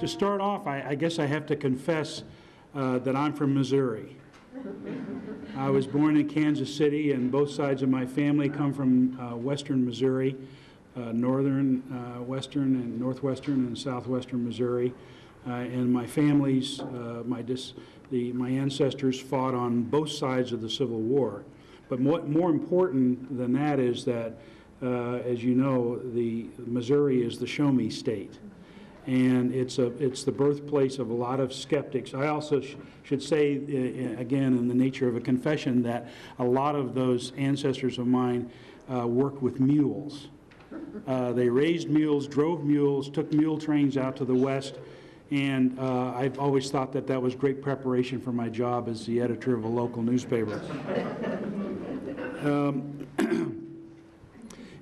To start off, I guess I have to confess that I'm from Missouri. I was born in Kansas City, and both sides of my family come from western Missouri, northern, western, and northwestern, and southwestern Missouri. And my family's, my ancestors fought on both sides of the Civil War. But more important than that is that, as you know, Missouri is the show me state. And it's the birthplace of a lot of skeptics. I also should say, again, in the nature of a confession, that a lot of those ancestors of mine worked with mules. They raised mules, drove mules, took mule trains out to the west, and I've always thought that that was great preparation for my job as the editor of a local newspaper.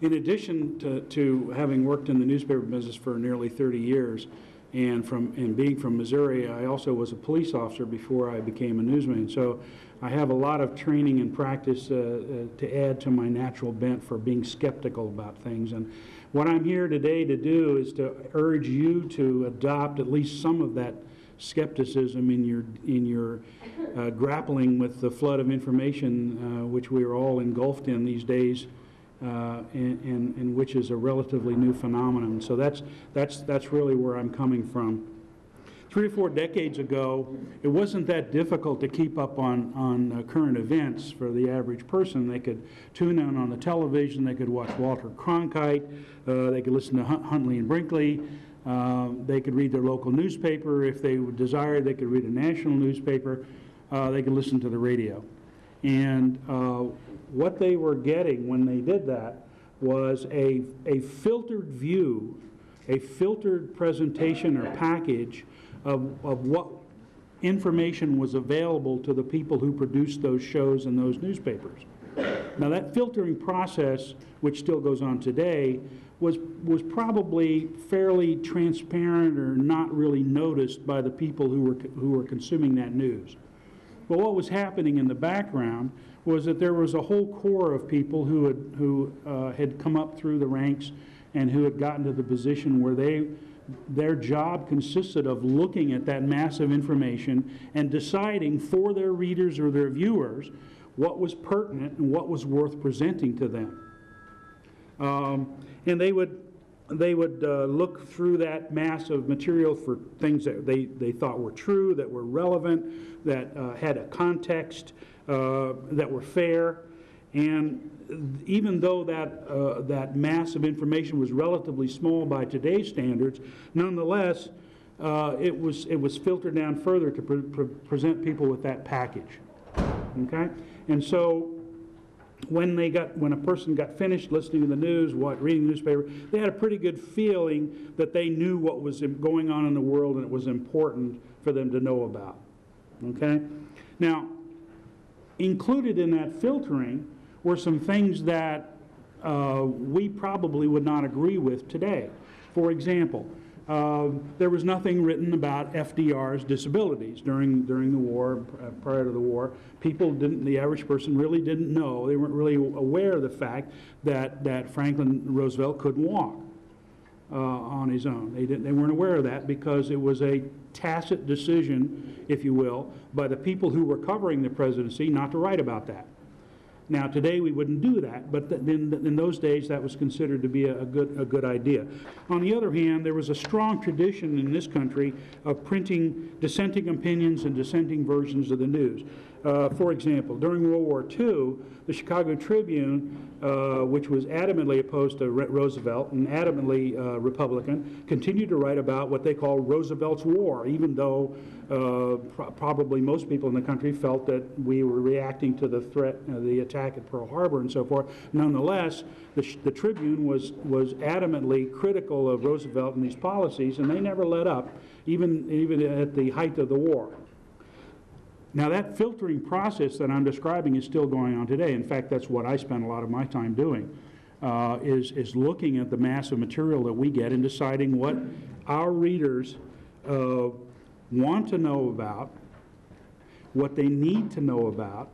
In addition to having worked in the newspaper business for nearly 30 years, and being from Missouri, I also was a police officer before I became a newsman. So I have a lot of training and practice to add to my natural bent for being skeptical about things. And what I'm here today to do is to urge you to adopt at least some of that skepticism in your grappling with the flood of information which we are all engulfed in these days. And which is a relatively new phenomenon. So that's really where I'm coming from. 3 or 4 decades ago, it wasn't that difficult to keep up on current events for the average person. They could tune in on the television, they could watch Walter Cronkite, they could listen to Huntley and Brinkley, they could read their local newspaper. If they desired, they could read a national newspaper, they could listen to the radio. And what they were getting when they did that was a filtered view, a filtered presentation or package of what information was available to the people who produced those shows and those newspapers. Now that filtering process, which still goes on today, was probably fairly transparent or not really noticed by the people who were consuming that news. But what was happening in the background was that there was a whole core of people who had come up through the ranks and who had gotten to the position where their job consisted of looking at that massive information and deciding for their readers or their viewers what was pertinent and what was worth presenting to them. And they would look through that mass of material for things that they thought were true, that were relevant, that had a context, that were fair. And even though that mass of information was relatively small by today's standards, nonetheless, it was filtered down further to present people with that package. Okay? And so when a person got finished listening to the news, reading the newspaper, they had a pretty good feeling that they knew what was going on in the world and it was important for them to know about. Okay? Now, included in that filtering were some things that we probably would not agree with today. For example, there was nothing written about FDR's disabilities during the war, prior to the war. The average person really didn't know. They weren't really aware of the fact that Franklin Roosevelt couldn't walk on his own. They weren't aware of that because it was a tacit decision, if you will, by the people who were covering the presidency not to write about that. Now today we wouldn't do that, but in those days that was considered to be a good idea. On the other hand, there was a strong tradition in this country of printing dissenting opinions and dissenting versions of the news. For example, during World War II, the Chicago Tribune, which was adamantly opposed to Roosevelt and adamantly Republican, continued to write about what they call Roosevelt's War, even though probably most people in the country felt that we were reacting to the threat, the attack at Pearl Harbor and so forth. Nonetheless, the Tribune was adamantly critical of Roosevelt and these policies, and they never let up, even at the height of the war. Now that filtering process that I'm describing is still going on today. In fact, that's what I spend a lot of my time doing, is looking at the massive material that we get and deciding what our readers want to know about, what they need to know about,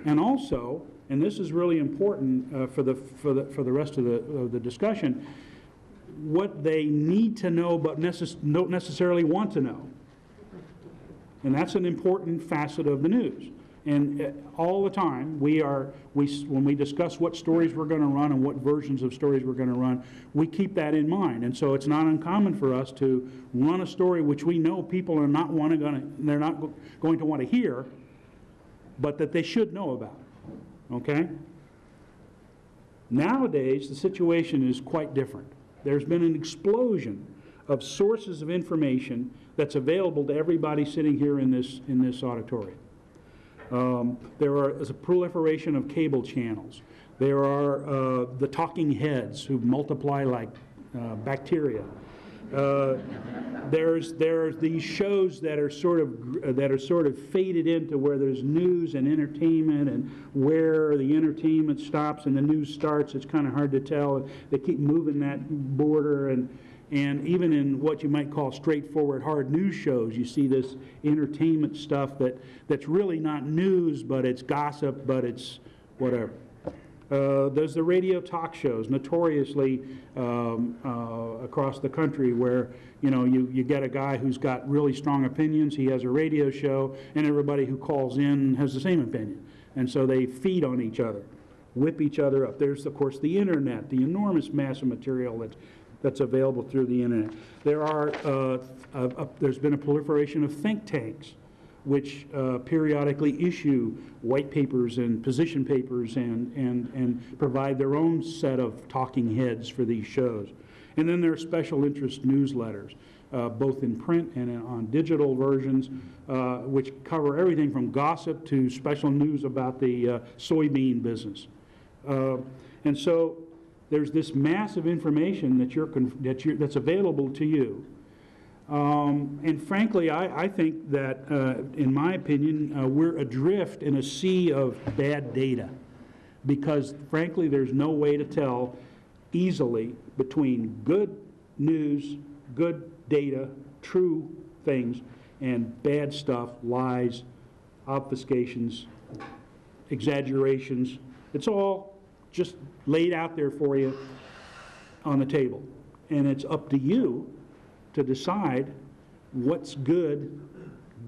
and also, and this is really important for the rest of the discussion, what they need to know but don't necessarily want to know. And that's an important facet of the news. And all the time, when we discuss what stories we're going to run and what versions of stories we're going to run, we keep that in mind. And so it's not uncommon for us to run a story which we know people are not they're not going to want to hear, but that they should know about. Okay? Nowadays, the situation is quite different. There's been an explosion of sources of information that's available to everybody sitting here in this auditorium. There is a proliferation of cable channels. There are the talking heads who multiply like bacteria. There's these shows that are sort of faded into where there's news and entertainment, and where the entertainment stops and the news starts, it's kind of hard to tell. They keep moving that border, and even in what you might call straightforward hard news shows, you see this entertainment stuff that's really not news, but it's gossip, but it's whatever. There's the radio talk shows, notoriously across the country, where you get a guy who's got really strong opinions. He has a radio show, and everybody who calls in has the same opinion, and so they feed on each other, whip each other up. There's of course the internet, the enormous mass of material that's available through the internet. There's been a proliferation of think tanks, which periodically issue white papers and position papers and provide their own set of talking heads for these shows. And then there are special interest newsletters, both in print and on digital versions, which cover everything from gossip to special news about the soybean business. And so there's this massive information that's available to you. And frankly, I think that, in my opinion, we're adrift in a sea of bad data, because frankly, there's no way to tell easily between good news, good data, true things, and bad stuff, lies, obfuscations, exaggerations. It's all just laid out there for you on the table. And it's up to you to decide what's good,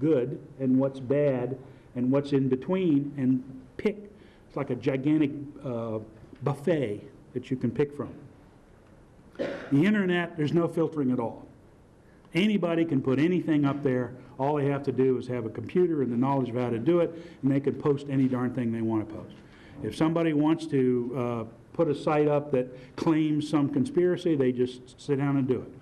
and what's bad, and what's in between, and pick. It's like a gigantic buffet that you can pick from. The internet, there's no filtering at all. Anybody can put anything up there. All they have to do is have a computer and the knowledge of how to do it, and they can post any darn thing they want to post. If somebody wants to put a site up that claims some conspiracy, they just sit down and do it.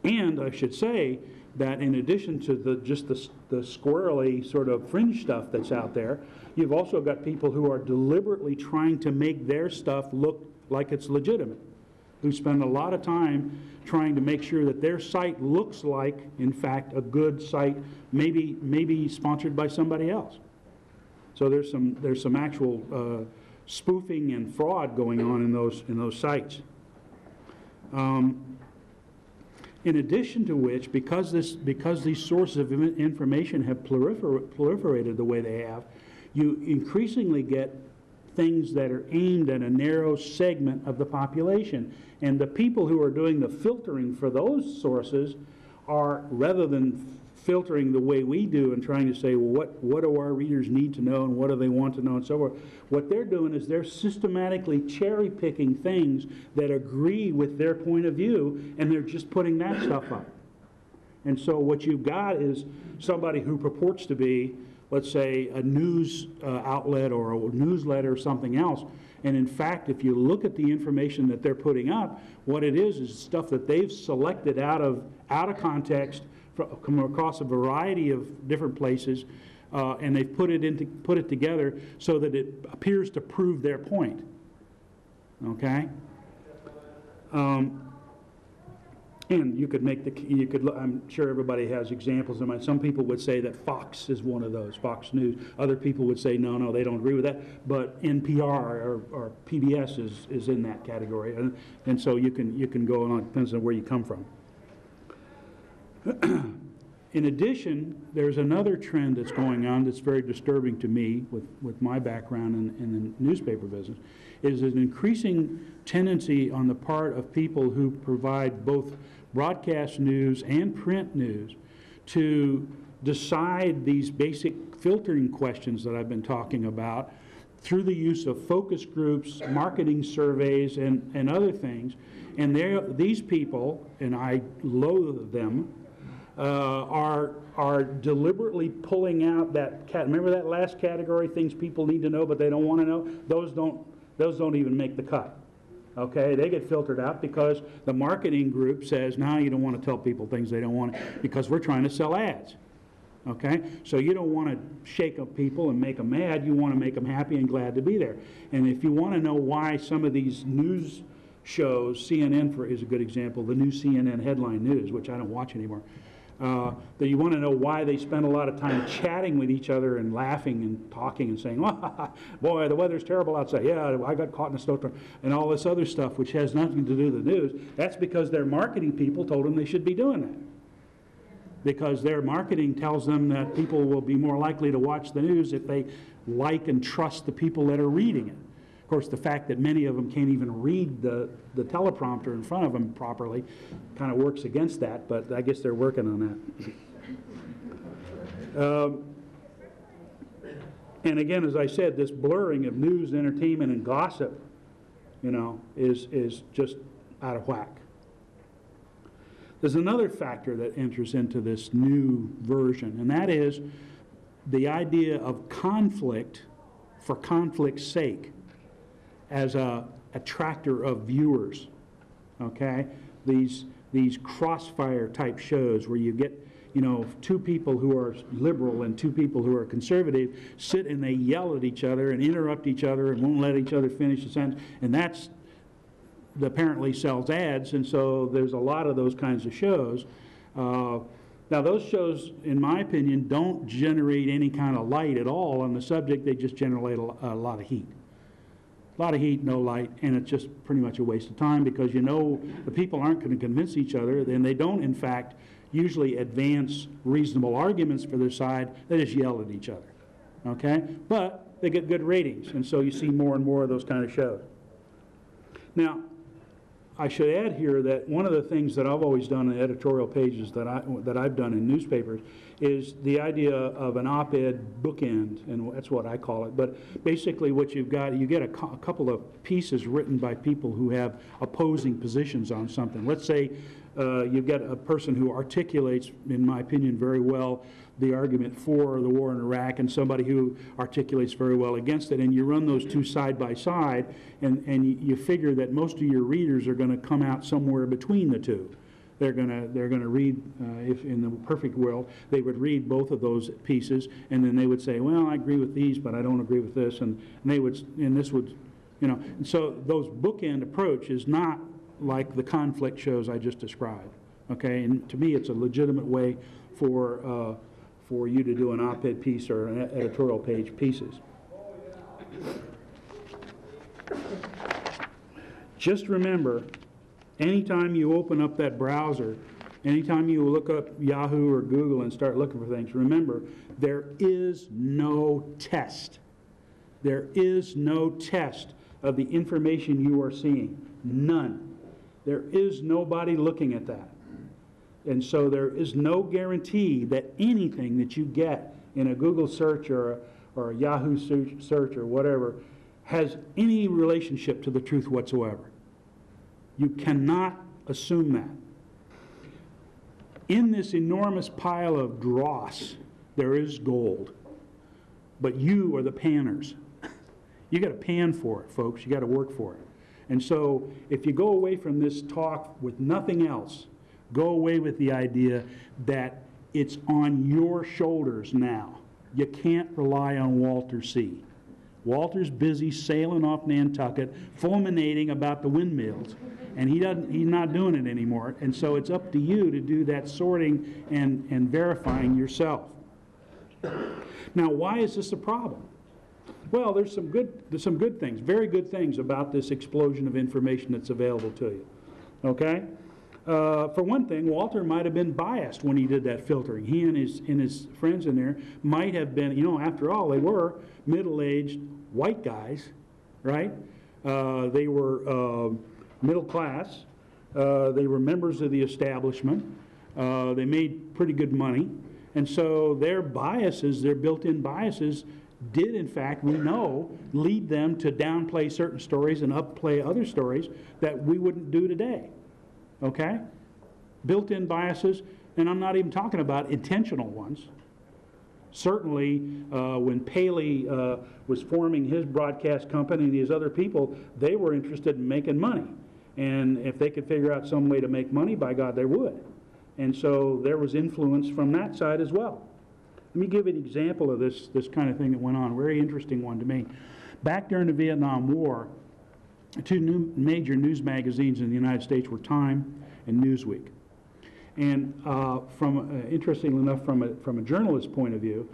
And I should say that in addition to the squirrely sort of fringe stuff that's out there, you've also got people who are deliberately trying to make their stuff look like it's legitimate, who spend a lot of time trying to make sure that their site looks like, in fact, a good site, maybe sponsored by somebody else. So there's some actual spoofing and fraud going on in those sites. In addition to which, because these sources of information have proliferated the way they have, you increasingly get things that are aimed at a narrow segment of the population. And the people who are doing the filtering for those sources are, rather than filtering the way we do and trying to say, well, what do our readers need to know and what do they want to know and so forth, what they're doing is they're systematically cherry-picking things that agree with their point of view, and they're just putting that stuff up. And so what you've got is somebody who purports to be, let's say, a news outlet or a newsletter or something else, and in fact, if you look at the information that they're putting up, what it is stuff that they've selected out of context from across a variety of different places, and they've put it together so that it appears to prove their point. Okay, and you could I'm sure everybody has examples in mind. Some people would say that Fox is one of those, Fox News. Other people would say no, they don't agree with that. But NPR or PBS is in that category, and so you can go on. It depends on where you come from. In addition, there's another trend that's going on that's very disturbing to me with my background in the newspaper business, is an increasing tendency on the part of people who provide both broadcast news and print news to decide these basic filtering questions that I've been talking about through the use of focus groups, marketing surveys, and other things. And these people, and I loathe them, are deliberately pulling out that remember that last category, things people need to know but they don't want to know? Those don't even make the cut. Okay, they get filtered out because the marketing group says, no, you don't want to tell people things they don't want because we're trying to sell ads. Okay, so you don't want to shake up people and make them mad. You want to make them happy and glad to be there. And if you want to know why some of these news shows, CNN is a good example, the new CNN headline news, which I don't watch anymore, that you want to know why they spend a lot of time chatting with each other and laughing and talking and saying, oh, boy, the weather's terrible outside. Yeah, I got caught in a snowstorm, and all this other stuff, which has nothing to do with the news. That's because their marketing people told them they should be doing that. Because their marketing tells them that people will be more likely to watch the news if they like and trust the people that are reading it. Of course, the fact that many of them can't even read the teleprompter in front of them properly kind of works against that, but I guess they're working on that. And again, as I said, this blurring of news, entertainment, and gossip, is just out of whack. There's another factor that enters into this new version, and that is the idea of conflict for conflict's sake as a attractor of viewers. Okay, these crossfire type shows where you get two people who are liberal and two people who are conservative sit and they yell at each other and interrupt each other and won't let each other finish a sentence, and that's apparently sells ads, and so there's a lot of those kinds of shows. Now those shows, in my opinion, don't generate any kind of light at all on the subject. They just generate a lot of heat. A lot of heat, no light, and it's just pretty much a waste of time because the people aren't going to convince each other, then they don't, in fact, usually advance reasonable arguments for their side. They just yell at each other, okay? But they get good ratings, and so you see more and more of those kind of shows. Now, I should add here that one of the things that I've always done in editorial pages that I've done in newspapers is the idea of an op-ed bookend, and that's what I call it. But basically what you get a couple of pieces written by people who have opposing positions on something. Let's say you've got a person who articulates, in my opinion, very well the argument for the war in Iraq and somebody who articulates very well against it, and you run those two side by side, and you figure that most of your readers are going to come out somewhere between the two. They're going to read, if in the perfect world, they would read both of those pieces, and then they would say, well, I agree with these, but I don't agree with this, and this would, and so those bookend approach is not like the conflict shows I just described, okay? And to me, it's a legitimate way for you to do an op-ed piece or an editorial page pieces. Just remember, anytime you open up that browser, anytime you look up Yahoo or Google and start looking for things, remember, there is no test. There is no test of the information you are seeing. None. There is nobody looking at that. And so there is no guarantee that anything that you get in a Google search or a Yahoo search or whatever has any relationship to the truth whatsoever. You cannot assume that. In this enormous pile of dross, there is gold. But you are the panners. You got to pan for it, folks. You got to work for it. And so if you go away from this talk with nothing else, go away with the idea that it's on your shoulders now. You can't rely on Walter C. Walter's busy sailing off Nantucket, fulminating about the windmills, and he's not doing it anymore. And so it's up to you to do that sorting and verifying yourself. Now, why is this a problem? Well, there's some good things, very good things about this explosion of information that's available to you. Okay? For one thing, Walter might have been biased when he did that filtering. He and his friends in there might have been, you know, after all, they were middle-aged white guys, right? They were middle class. They were members of the establishment. They made pretty good money. And so their biases, their built-in biases, did in fact, we know, lead them to downplay certain stories and upplay other stories that we wouldn't do today. Okay? Built-in biases, and I'm not even talking about intentional ones. Certainly, when Paley was forming his broadcast company and these other people, they were interested in making money. And if they could figure out some way to make money, by God, they would. And so there was influence from that side as well. Let me give you an example of this kind of thing that went on, a very interesting one to me. Back during the Vietnam War, two major magazines in the United States were Time and Newsweek. And interestingly enough, from a journalist's point of view,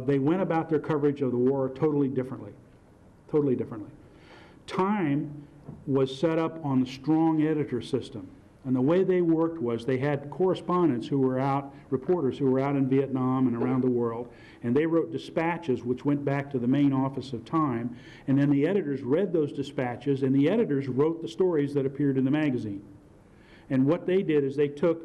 they went about their coverage of the war totally differently. Totally differently. Time was set up on the strong editor system. And the way they worked was they had correspondents who were out, reporters who were out in Vietnam and around the world, and they wrote dispatches which went back to the main office of Time, and then the editors read those dispatches, and the editors wrote the stories that appeared in the magazine. And what they did is they took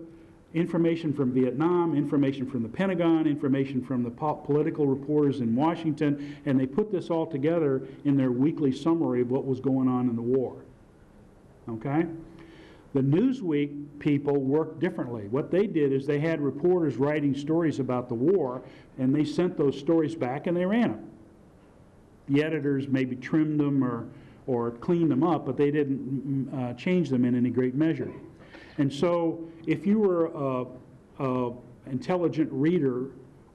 information from Vietnam, information from the Pentagon, information from the political reporters in Washington, and they put this all together in their weekly summary of what was going on in the war. Okay? The Newsweek people worked differently. What they did is they had reporters writing stories about the war, and they sent those stories back and they ran them. The editors maybe trimmed them or cleaned them up, but they didn't change them in any great measure. And so if you were an intelligent reader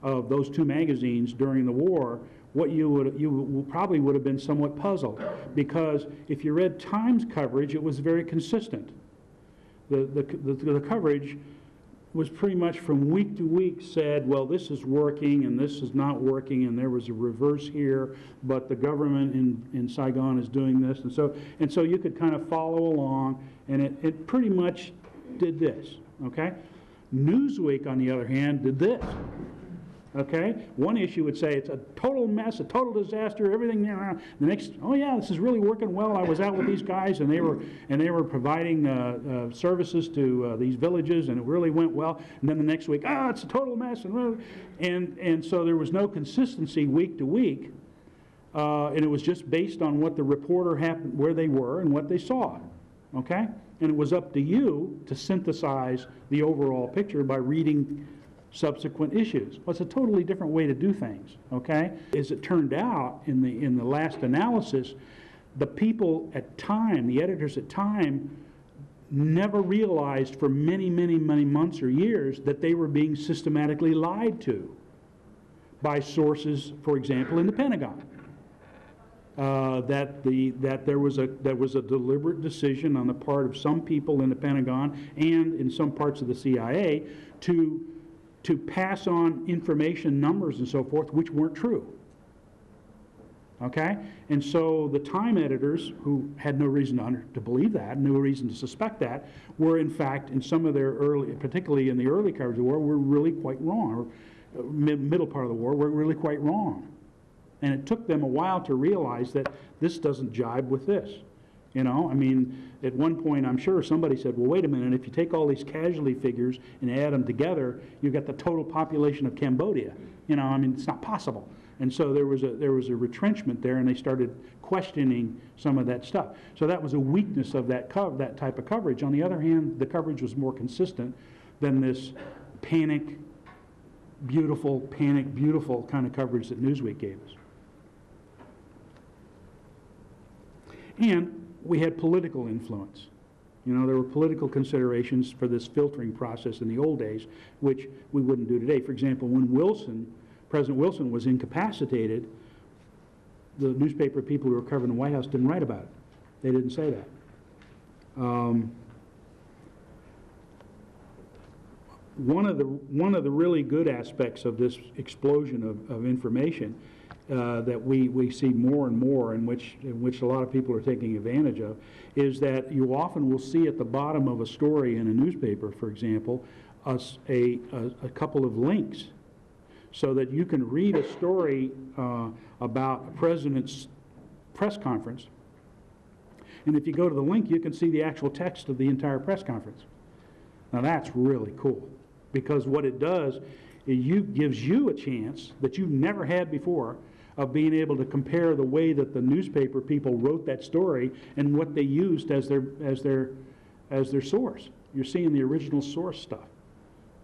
of those two magazines during the war, you probably would have been somewhat puzzled, because if you read Time's coverage, it was very consistent. The coverage was pretty much from week to week said, well, this is working and this is not working, and there was a reverse here, but the government in Saigon is doing this. And so you could kind of follow along, and it pretty much did this, okay? Newsweek, on the other hand, did this. Okay? One issue would say it's a total mess, a total disaster, everything. The next, oh yeah, this is really working well. I was out with these guys, and they were providing services to these villages, and it really went well. And then the next week, it's a total mess, and so there was no consistency week to week, and it was just based on what the reporter happened, where they were, and what they saw. Okay? And it was up to you to synthesize the overall picture by reading subsequent issues. Well, it's a totally different way to do things, okay? As it turned out, in the last analysis, the people at Time, the editors at Time, never realized for many, many, many months or years that they were being systematically lied to by sources, for example, in the Pentagon. That there was a deliberate decision on the part of some people in the Pentagon and in some parts of the CIA to pass on information, numbers, and so forth, which weren't true. Okay? And so the Time editors, who had no reason to believe that, no reason to suspect that, were in fact, in some of their early, particularly in the early coverage of the war, were really quite wrong, or middle part of the war, were really quite wrong. And it took them a while to realize that this doesn't jibe with this. You know, I mean, at one point, I'm sure somebody said, well, wait a minute, if you take all these casualty figures and add them together, you've got the total population of Cambodia. You know, I mean, it's not possible. And so there was a retrenchment there, and they started questioning some of that stuff. So that was a weakness of that type of coverage. On the other hand, the coverage was more consistent than this panic, beautiful kind of coverage that Newsweek gave us. And we had political influence. You know, there were political considerations for this filtering process in the old days, which we wouldn't do today. For example, when President Wilson was incapacitated, the newspaper people who were covering the White House didn't write about it. They didn't say that. One of the really good aspects of this explosion of information that we see more and more, in which a lot of people are taking advantage of, is that you often will see at the bottom of a story in a newspaper, for example, a couple of links, so that you can read a story about a president's press conference, and if you go to the link, you can see the actual text of the entire press conference. Now that's really cool, because what it does, it gives you a chance that you've never had before of being able to compare the way that the newspaper people wrote that story and what they used as their source. You're seeing the original source stuff.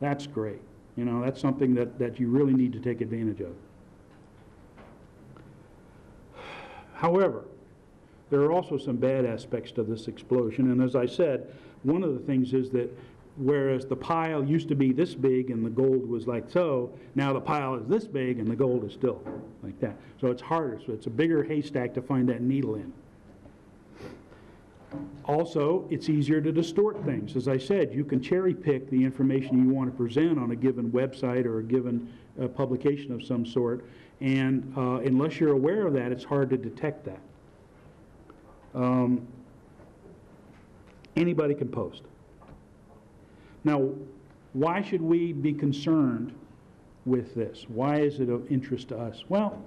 That's great. You know, that's something that you really need to take advantage of. However, there are also some bad aspects to this explosion, and as I said, one of the things is that whereas the pile used to be this big and the gold was like so, now the pile is this big and the gold is still like that. So it's harder, so it's a bigger haystack to find that needle in. Also, it's easier to distort things. As I said, you can cherry pick the information you want to present on a given website or a given publication of some sort, and unless you're aware of that, it's hard to detect that. Anybody can post. Now, why should we be concerned with this? Why is it of interest to us? Well,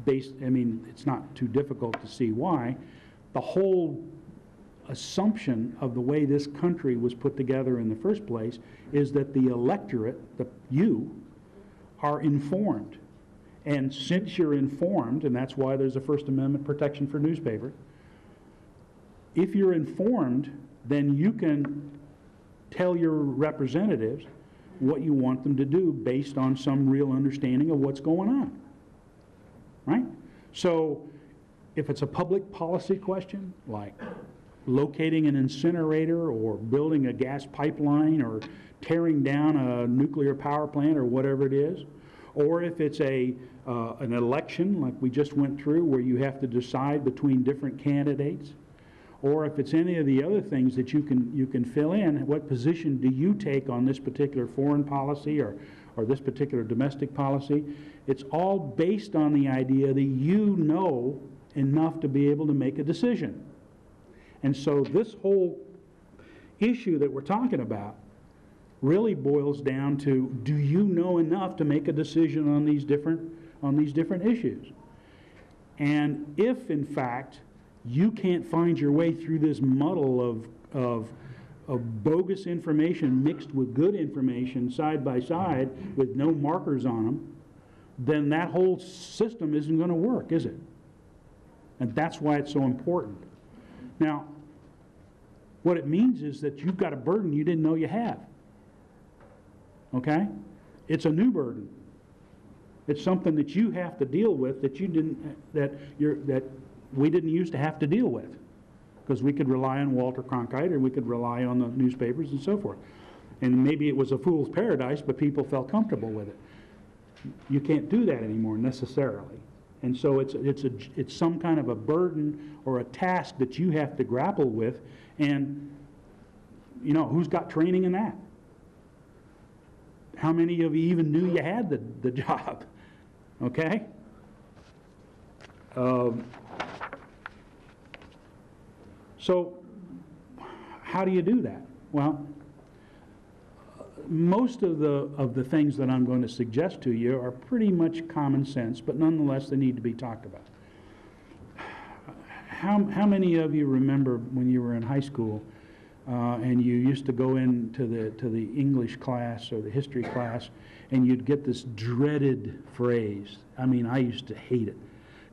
it's not too difficult to see why. The whole assumption of the way this country was put together in the first place is that the electorate, you, are informed. And since you're informed, and that's why there's a First Amendment protection for newspaper, if you're informed, then you can tell your representatives what you want them to do based on some real understanding of what's going on, right? So if it's a public policy question, like locating an incinerator or building a gas pipeline or tearing down a nuclear power plant or whatever it is, or if it's an election like we just went through where you have to decide between different candidates, or if it's any of the other things that you can fill in, what position do you take on this particular foreign policy or this particular domestic policy? It's all based on the idea that you know enough to be able to make a decision. And so this whole issue that we're talking about really boils down to, do you know enough to make a decision on these different issues? And if, in fact, you can't find your way through this muddle of bogus information mixed with good information side by side with no markers on them, then that whole system isn't going to work, is it? And that's why it's so important. Now, what it means is that you've got a burden you didn't know you have. Okay? It's a new burden. It's something that you have to deal with that we didn't used to have to deal with, because we could rely on Walter Cronkite or we could rely on the newspapers and so forth. And maybe it was a fool's paradise, but people felt comfortable with it. You can't do that anymore necessarily. And so it's some kind of a burden or a task that you have to grapple with, and you know, who's got training in that? How many of you even knew you had the job? Okay? So how do you do that? Well, most of the things that I'm going to suggest to you are pretty much common sense, but nonetheless they need to be talked about. How many of you remember when you were in high school and you used to go into the English class or the history class and you'd get this dreaded phrase? I mean, I used to hate it.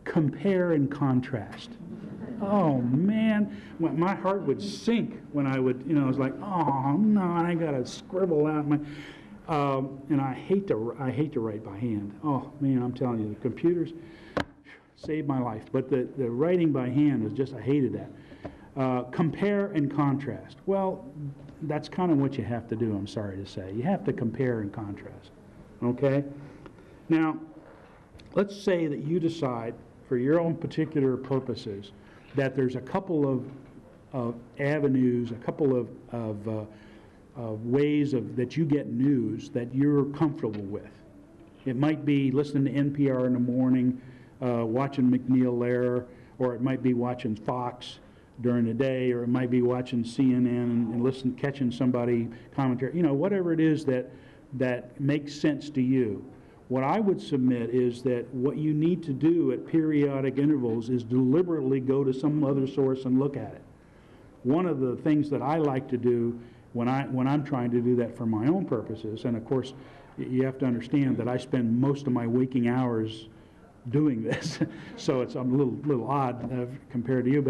Compare and contrast. Oh man, my heart would sink when I would, you know, I was like, oh no, I gotta scribble out my, and I hate to write by hand. Oh man, I'm telling you, the computers saved my life, but the writing by hand was just, I hated that. Compare and contrast. Well, that's kind of what you have to do, I'm sorry to say. You have to compare and contrast, okay? Now, let's say that you decide, for your own particular purposes, that there's a couple of avenues, a couple of ways that you get news that you're comfortable with. It might be listening to NPR in the morning, watching McNeil Lehrer, or it might be watching Fox during the day, or it might be watching CNN and catching somebody commentary, you know, whatever it is that makes sense to you. What I would submit is that what you need to do at periodic intervals is deliberately go to some other source and look at it. One of the things that I like to do when I'm trying to do that for my own purposes, and of course you have to understand that I spend most of my waking hours doing this, so it's a little odd compared to you,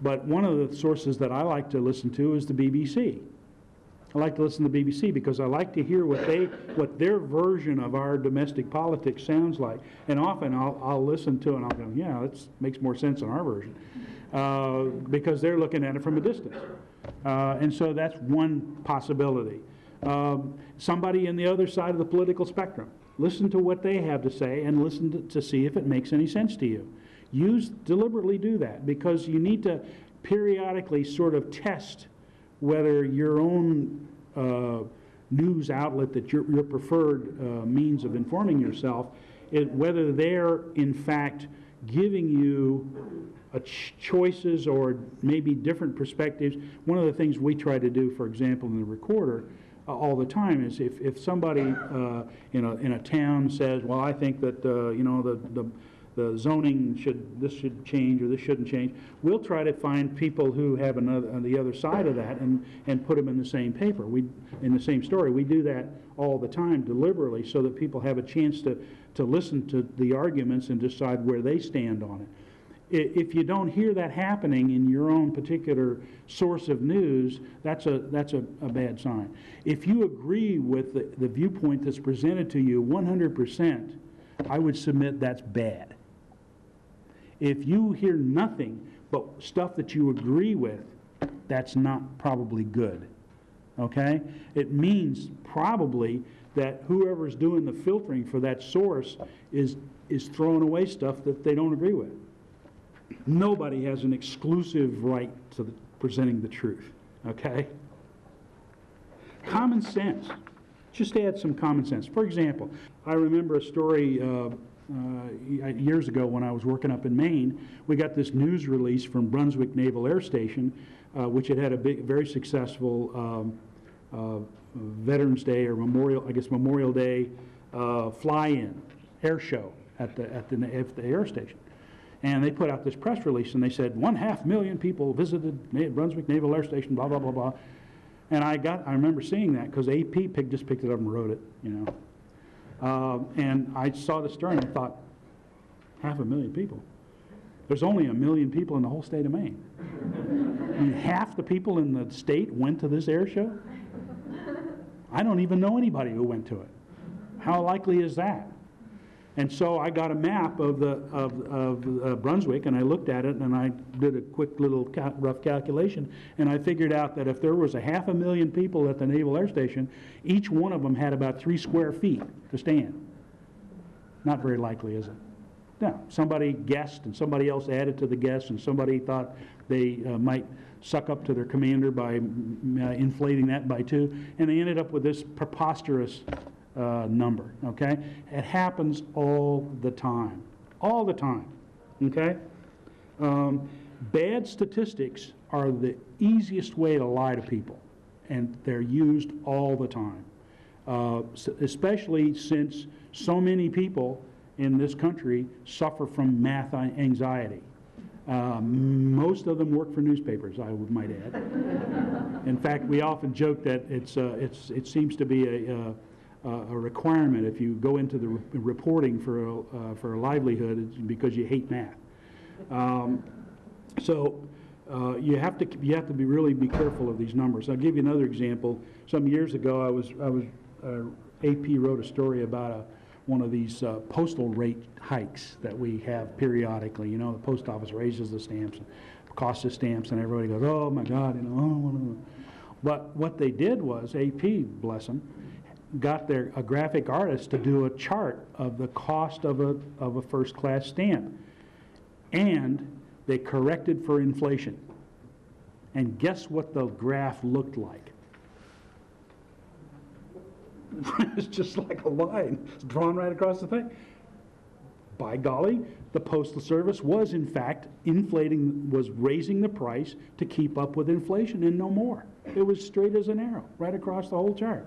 but one of the sources that I like to listen to is the BBC. I like to listen to the BBC because I like to hear what their version of our domestic politics sounds like. And often I'll listen to it and I'll go, yeah, that makes more sense than our version, because they're looking at it from a distance. And so that's one possibility. Somebody in the other side of the political spectrum. Listen to what they have to say and listen to see if it makes any sense to you. Deliberately do that, because you need to periodically sort of test whether your own news outlet, that your preferred means of informing yourself, whether they're in fact giving you choices or maybe different perspectives. One of the things we try to do, for example, in the Recorder all the time is if somebody in a town says, well, I think that you know, the zoning this should change or this shouldn't change, we'll try to find people who have on the other side of that and put them in the same paper, in the same story. We do that all the time deliberately so that people have a chance to listen to the arguments and decide where they stand on it. If you don't hear that happening in your own particular source of news, that's a bad sign. If you agree with the viewpoint that's presented to you 100%, I would submit that's bad. If you hear nothing but stuff that you agree with, that's not probably good. Okay? It means probably that whoever's doing the filtering for that source is throwing away stuff that they don't agree with. Nobody has an exclusive right to presenting the truth, okay? Common sense. Just add some common sense. For example, I remember a story years ago when I was working up in Maine. We got this news release from Brunswick Naval Air Station, which had a very successful Veterans Day or Memorial Day fly-in air show at the air station. And they put out this press release, and they said 1,500,000 people visited Brunswick Naval Air Station, blah, blah, blah, blah. And I remember seeing that because AP just picked it up and wrote it, you know. And I saw the story, and I thought, 500,000 people? There's only 1,000,000 people in the whole state of Maine. I mean, half the people in the state went to this air show? I don't even know anybody who went to it. How likely is that? And so I got a map of Brunswick, and I looked at it, and I did a quick little rough calculation, and I figured out that if there was 500,000 people at the Naval Air Station, each one of them had about 3 square feet to stand. Not very likely, is it? No. Somebody guessed, and somebody else added to the guess, and somebody thought they might suck up to their commander by inflating that by 2, and they ended up with this preposterous number, okay? It happens all the time, okay? Bad statistics are the easiest way to lie to people, and they're used all the time, especially since so many people in this country suffer from math anxiety. Most of them work for newspapers, I might add. In fact, we often joke that it seems to be a requirement if you go into the reporting for a livelihood, it's because you hate math. So you have to be really careful of these numbers. I'll give you another example. Some years ago, AP wrote a story about one of these postal rate hikes that we have periodically. You know, the post office raises the stamps, cost of stamps, and everybody goes, "Oh my God," you know. But what they did was, AP, bless them, got a graphic artist to do a chart of the cost of a first-class stamp, and they corrected for inflation. And guess what the graph looked like? It's just like a line. It's drawn right across the thing. By golly, the Postal Service was in fact was raising the price to keep up with inflation and no more. It was straight as an arrow, right across the whole chart.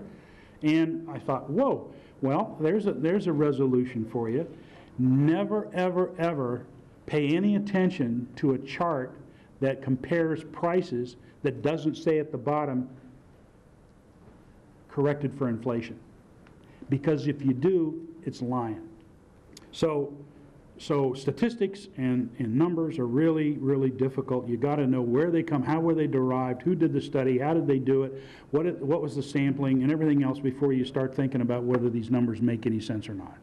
And I thought, whoa, well, there's a resolution for you. Never, ever, ever pay any attention to a chart that compares prices that doesn't say at the bottom, corrected for inflation. Because if you do, it's lying. So statistics and numbers are really, really difficult. You got to know where they come, how were they derived, who did the study, how did they do it, what was the sampling, and everything else before you start thinking about whether these numbers make any sense or not.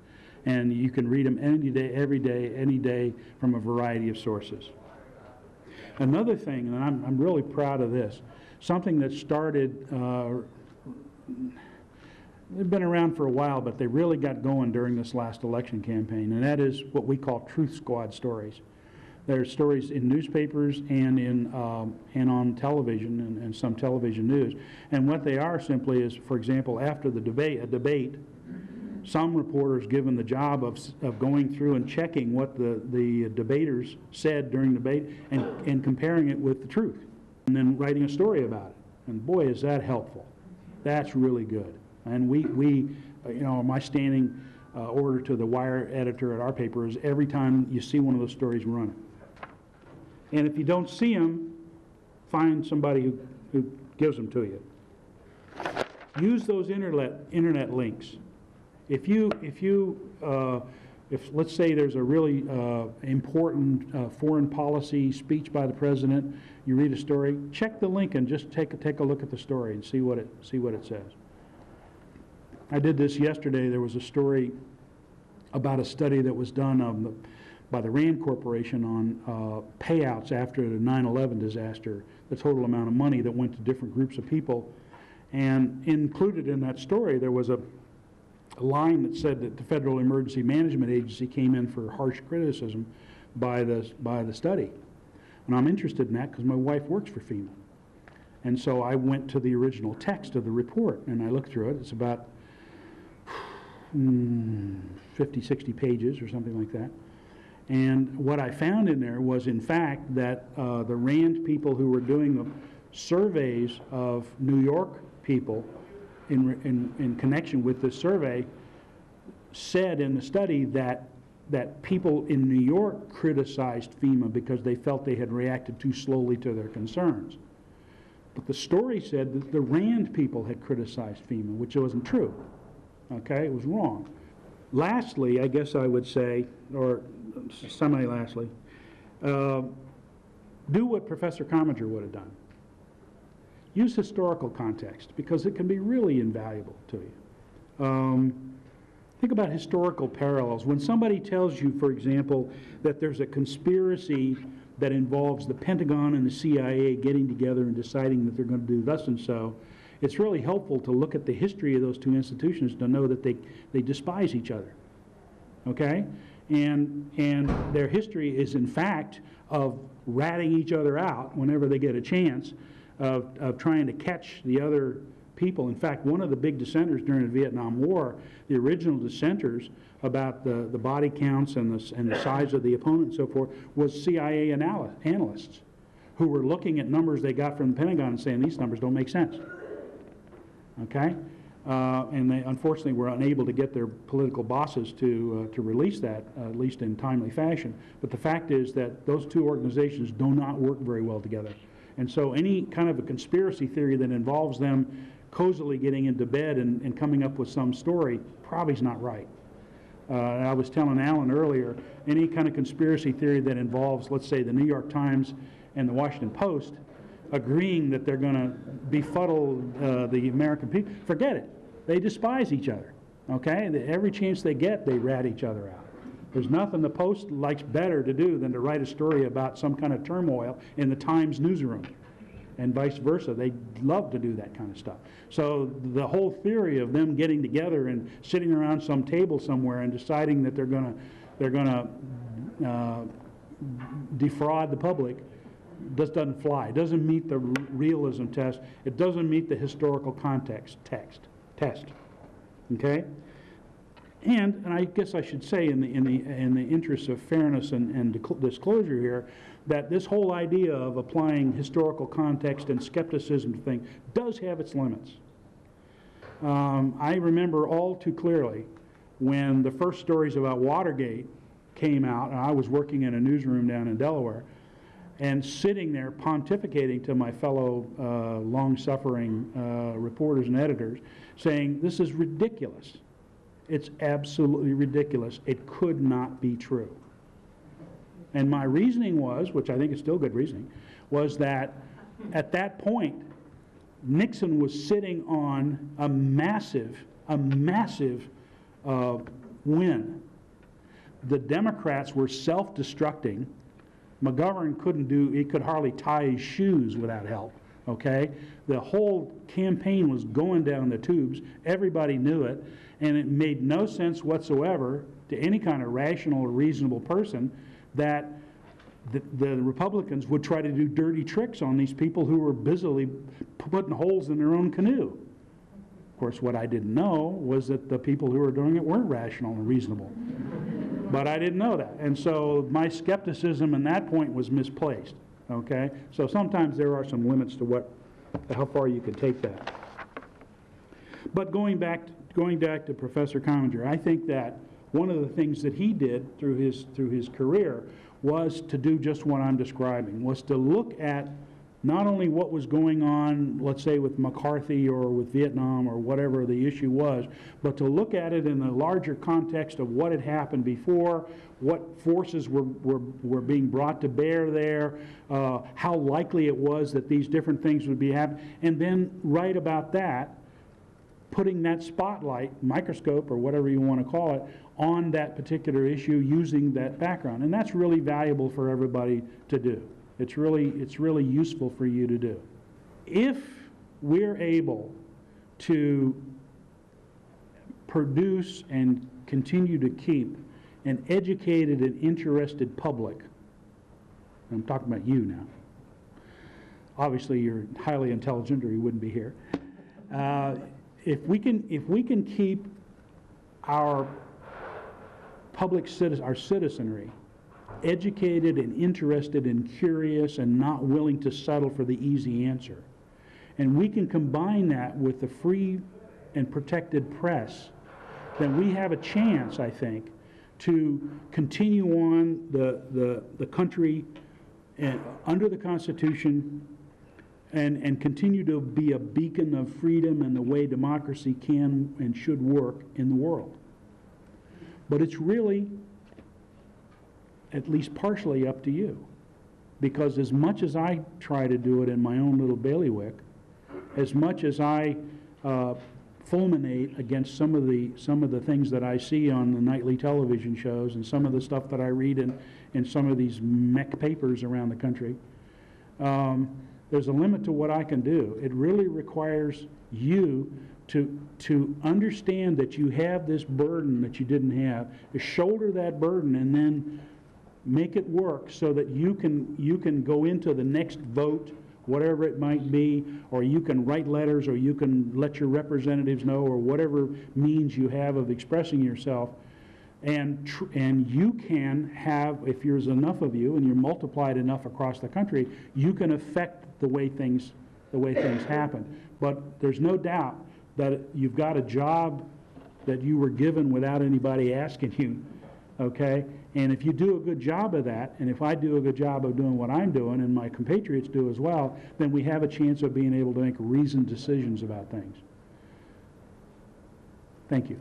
And you can read them any day, every day, any day from a variety of sources. Another thing, and I'm really proud of this, something that started, they've been around for a while, but they really got going during this last election campaign, and that is what we call Truth Squad stories. There are stories in newspapers and on television and some television news. And what they are simply is, for example, after a debate, some reporters given the job of going through and checking what the debaters said during the debate and comparing it with the truth, and then writing a story about it. And boy, is that helpful. That's really good. And we my standing order to the wire editor at our paper is every time you see one of those stories, run it. And if you don't see them, find somebody who gives them to you. Use those internet links. If let's say there's a really important foreign policy speech by the president, you read a story, check the link and just take a look at the story and see what it says. I did this yesterday. There was a story about a study that was done by the RAND Corporation on payouts after the 9/11 disaster, the total amount of money that went to different groups of people. And included in that story, there was a line that said that the Federal Emergency Management Agency came in for harsh criticism by the study. And I'm interested in that because my wife works for FEMA. And so I went to the original text of the report and I looked through it. It's about 50, 60 pages or something like that. And what I found in there was, in fact, that the RAND people who were doing the surveys of New York people in connection with this survey said in the study that people in New York criticized FEMA because they felt they had reacted too slowly to their concerns. But the story said that the RAND people had criticized FEMA, which wasn't true. Okay, it was wrong. Lastly, I guess I would say, or semi-lastly, do what Professor Commager would have done. Use historical context because it can be really invaluable to you. Think about historical parallels. When somebody tells you, for example, that there's a conspiracy that involves the Pentagon and the CIA getting together and deciding that they're going to do thus and so, it's really helpful to look at the history of those two institutions to know that they despise each other. Okay? And their history is, in fact, of ratting each other out whenever they get a chance, of trying to catch the other people. In fact, one of the big dissenters during the Vietnam War, the original dissenters about the body counts and the size of the opponent and so forth, was CIA analysts who were looking at numbers they got from the Pentagon and saying, these numbers don't make sense. Okay? And they unfortunately were unable to get their political bosses to release that, at least in timely fashion. But the fact is that those two organizations do not work very well together. And so any kind of a conspiracy theory that involves them cozily getting into bed and coming up with some story probably is not right. I was telling Alan earlier, any kind of conspiracy theory that involves, let's say, the New York Times and the Washington Post agreeing that they're going to befuddle the American people, forget it. They despise each other. Okay? Every chance they get, they rat each other out. There's nothing the Post likes better to do than to write a story about some kind of turmoil in the Times newsroom, and vice versa. They love to do that kind of stuff. So the whole theory of them getting together and sitting around some table somewhere and deciding that they're going to defraud the public doesn't fly. It doesn't meet the realism test. It doesn't meet the historical context test. okay? And I guess I should say, in the interest of fairness and disclosure here, that this whole idea of applying historical context and skepticism to things does have its limits. I remember all too clearly when the first stories about Watergate came out, and I was working in a newsroom down in Delaware, and sitting there pontificating to my fellow long-suffering reporters and editors, saying, this is ridiculous. It's absolutely ridiculous. It could not be true. And my reasoning was, which I think is still good reasoning, was that at that point, Nixon was sitting on a massive win. The Democrats were self-destructing. McGovern he could hardly tie his shoes without help, okay? The whole campaign was going down the tubes. Everybody knew it, and it made no sense whatsoever to any kind of rational or reasonable person that the Republicans would try to do dirty tricks on these people who were busily putting holes in their own canoe. Of course, what I didn't know was that the people who were doing it weren't rational and reasonable. But I didn't know that. And so my skepticism in that point was misplaced, okay? So sometimes there are some limits to how far you can take that. But going back to Professor Commager, I think that one of the things that he did through his career was to do just what I'm describing, was to look at not only what was going on, let's say, with McCarthy or with Vietnam or whatever the issue was, but to look at it in the larger context of what had happened before, what forces were being brought to bear there, how likely it was that these different things would be happening, and then write about that, putting that spotlight, microscope or whatever you want to call it, on that particular issue using that background. And that's really valuable for everybody to do. It's really useful for you to do. If we're able to produce and continue to keep an educated and interested public, I'm talking about you now. Obviously you're highly intelligent or you wouldn't be here. If we can keep our our citizenry educated and interested and curious and not willing to settle for the easy answer, and we can combine that with the free and protected press, then we have a chance, I think, to continue on the country under the Constitution and continue to be a beacon of freedom and the way democracy can and should work in the world. But it's really, at least partially, up to you. Because as much as I try to do it in my own little bailiwick, as much as I fulminate against some of the things that I see on the nightly television shows and some of the stuff that I read in some of these mech papers around the country, there's a limit to what I can do. It really requires you to understand that you have this burden that you didn't have, to shoulder that burden and then make it work so that you can go into the next vote, whatever it might be, or you can write letters, or you can let your representatives know, or whatever means you have of expressing yourself. And you can have, if there's enough of you and you're multiplied enough across the country, you can affect the way things happen. But there's no doubt that you've got a job that you were given without anybody asking you, okay? And if you do a good job of that, and if I do a good job of doing what I'm doing, and my compatriots do as well, then we have a chance of being able to make reasoned decisions about things. Thank you.